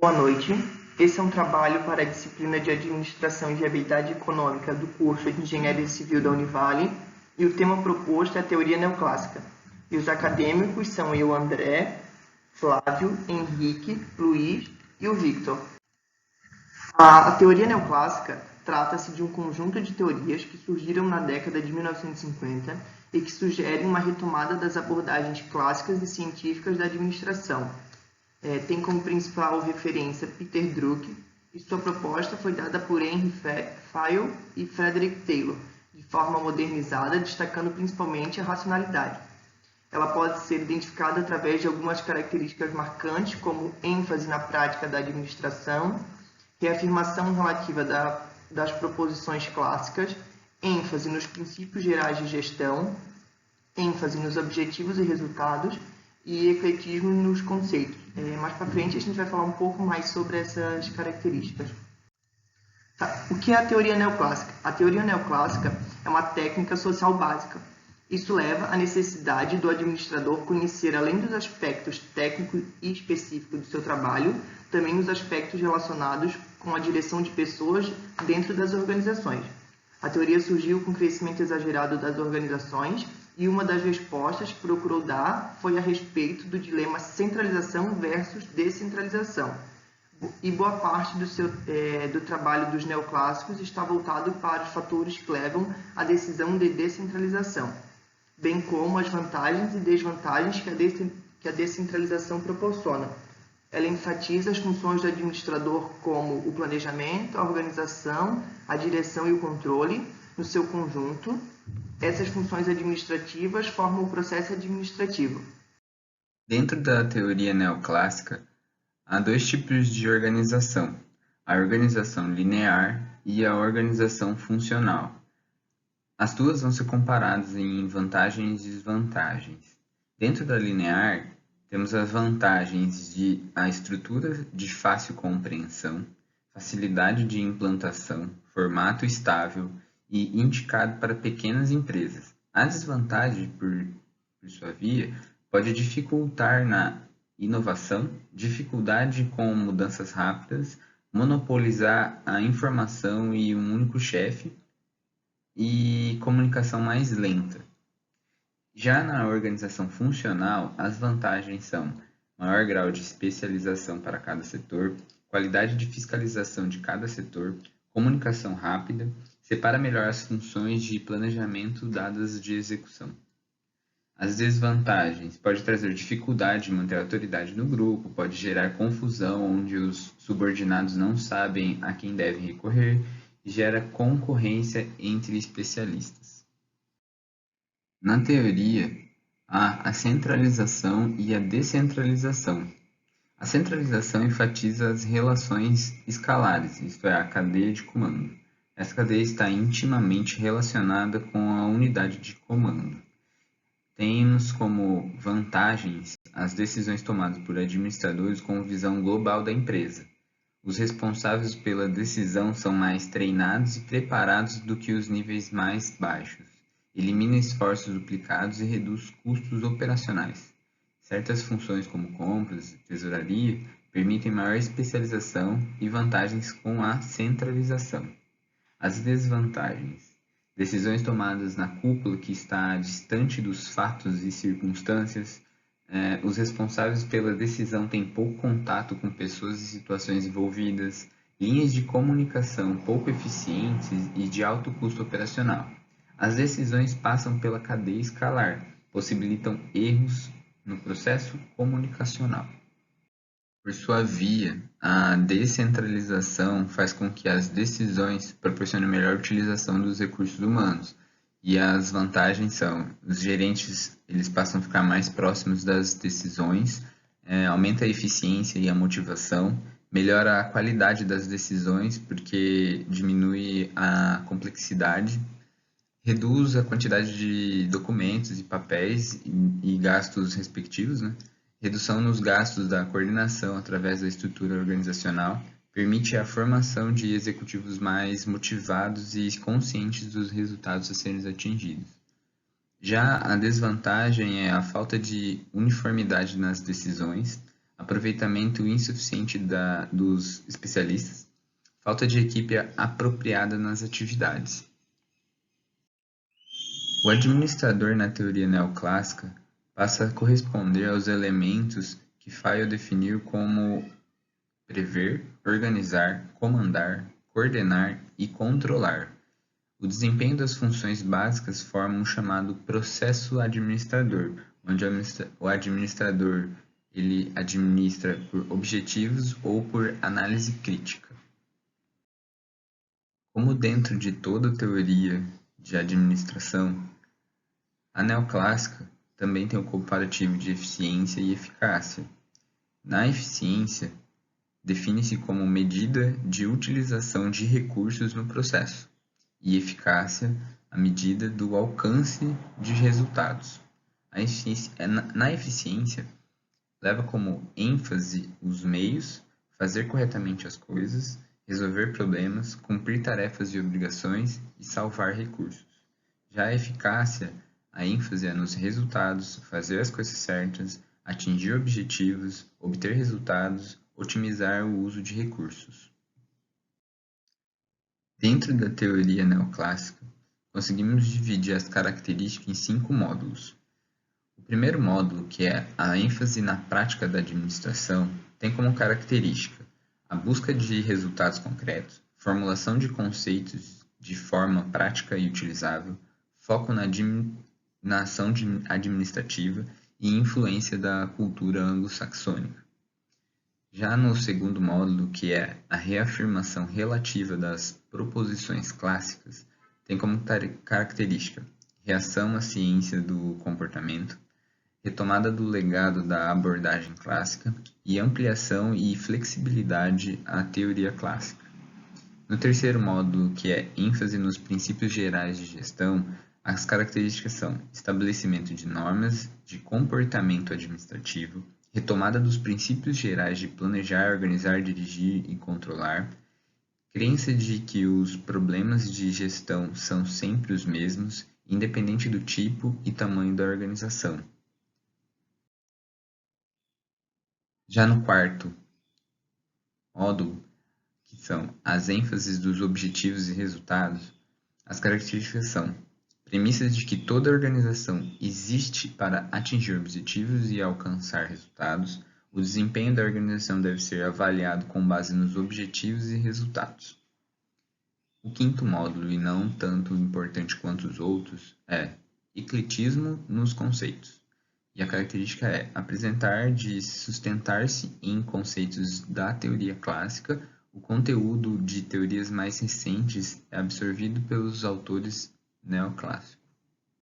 Boa noite. Esse é um trabalho para a disciplina de Administração e Viabilidade Econômica do curso de Engenharia Civil da Univale e o tema proposto é a Teoria Neoclássica. E os acadêmicos são eu, André, Flávio, Henrique, Luiz e o Victor. A teoria neoclássica trata-se de um conjunto de teorias que surgiram na década de 1950 e que sugerem uma retomada das abordagens clássicas e científicas da administração. Tem como principal referência Peter Drucker, e sua proposta foi dada por Henry Fayol e Frederick Taylor, de forma modernizada, destacando principalmente a racionalidade. Ela pode ser identificada através de algumas características marcantes, como ênfase na prática da administração, reafirmação relativa das proposições clássicas, ênfase nos princípios gerais de gestão, ênfase nos objetivos e resultados e ecletismo nos conceitos. Mais para frente a gente vai falar um pouco mais sobre essas características. Tá. O que é a teoria neoclássica? A teoria neoclássica é uma técnica social básica. Isso leva à necessidade do administrador conhecer, além dos aspectos técnicos e específicos do seu trabalho, também os aspectos relacionados com a direção de pessoas dentro das organizações. A teoria surgiu com o crescimento exagerado das organizações e uma das respostas que procurou dar foi a respeito do dilema centralização versus descentralização. E boa parte do trabalho dos neoclássicos está voltado para os fatores que levam à decisão de descentralização, bem como as vantagens e desvantagens que a descentralização proporciona. Ela enfatiza as funções do administrador como o planejamento, a organização, a direção e o controle no seu conjunto. Essas funções administrativas formam o processo administrativo. Dentro da teoria neoclássica, há dois tipos de organização: a organização linear e a organização funcional. As duas vão ser comparadas em vantagens e desvantagens. Dentro da linear, temos as vantagens de a estrutura de fácil compreensão, facilidade de implantação, formato estável e indicado para pequenas empresas. A desvantagem, por sua via, pode dificultar na inovação, dificuldade com mudanças rápidas, monopolizar a informação e um único chefe e comunicação mais lenta. Já na organização funcional, as vantagens são maior grau de especialização para cada setor, qualidade de fiscalização de cada setor, comunicação rápida, separa melhor as funções de planejamento dadas de execução. As desvantagens pode trazer dificuldade de manter a autoridade no grupo, pode gerar confusão onde os subordinados não sabem a quem devem recorrer e gera concorrência entre especialistas. Na teoria, há a centralização e a descentralização. A centralização enfatiza as relações escalares, isto é, a cadeia de comando. Essa cadeia está intimamente relacionada com a unidade de comando. Temos como vantagens as decisões tomadas por administradores com visão global da empresa. Os responsáveis pela decisão são mais treinados e preparados do que os níveis mais baixos. Elimina esforços duplicados e reduz custos operacionais. Certas funções como compras e tesouraria permitem maior especialização e vantagens com a centralização. As desvantagens: decisões tomadas na cúpula que está distante dos fatos e circunstâncias. Os responsáveis pela decisão têm pouco contato com pessoas e situações envolvidas. Linhas de comunicação pouco eficientes e de alto custo operacional. As decisões passam pela cadeia escalar, possibilitam erros no processo comunicacional. Por sua via, a descentralização faz com que as decisões proporcionem melhor utilização dos recursos humanos. E as vantagens são: os gerentes eles passam a ficar mais próximos das decisões, aumenta a eficiência e a motivação, melhora a qualidade das decisões porque diminui a complexidade, reduz a quantidade de documentos e papéis e gastos respectivos, né? Redução nos gastos da coordenação através da estrutura organizacional, permite a formação de executivos mais motivados e conscientes dos resultados a serem atingidos. Já a desvantagem é a falta de uniformidade nas decisões, aproveitamento insuficiente dos especialistas, falta de equipe apropriada nas atividades. O administrador na teoria neoclássica passa a corresponder aos elementos que Fayol definiu como prever, organizar, comandar, coordenar e controlar. O desempenho das funções básicas forma um chamado processo administrador, onde o administrador ele administra por objetivos ou por análise crítica. Como dentro de toda teoria de administração, a neoclássica também tem o comparativo de eficiência e eficácia. Na eficiência, define-se como medida de utilização de recursos no processo, e eficácia, a medida do alcance de resultados. Na eficiência, leva como ênfase os meios, fazer corretamente as coisas, resolver problemas, cumprir tarefas e obrigações e salvar recursos. Já a eficácia, a ênfase é nos resultados, fazer as coisas certas, atingir objetivos, obter resultados, otimizar o uso de recursos. Dentro da teoria neoclássica, conseguimos dividir as características em 5 módulos. O primeiro módulo, que é a ênfase na prática da administração, tem como característica a busca de resultados concretos, formulação de conceitos de forma prática e utilizável, foco na ação administrativa e influência da cultura anglo-saxônica. Já no segundo módulo, que é a reafirmação relativa das proposições clássicas, tem como característica reação à ciência do comportamento, retomada do legado da abordagem clássica e ampliação e flexibilidade à teoria clássica. No terceiro módulo, que é ênfase nos princípios gerais de gestão, as características são estabelecimento de normas de comportamento administrativo, retomada dos princípios gerais de planejar, organizar, dirigir e controlar, crença de que os problemas de gestão são sempre os mesmos, independente do tipo e tamanho da organização. Já no quarto módulo, que são as ênfases dos objetivos e resultados, as características são premissas de que toda organização existe para atingir objetivos e alcançar resultados. O desempenho da organização deve ser avaliado com base nos objetivos e resultados. O quinto módulo, e não tanto importante quanto os outros, é ecletismo nos conceitos. E a característica é apresentar de sustentar-se em conceitos da teoria clássica. O conteúdo de teorias mais recentes é absorvido pelos autores neoclássicos.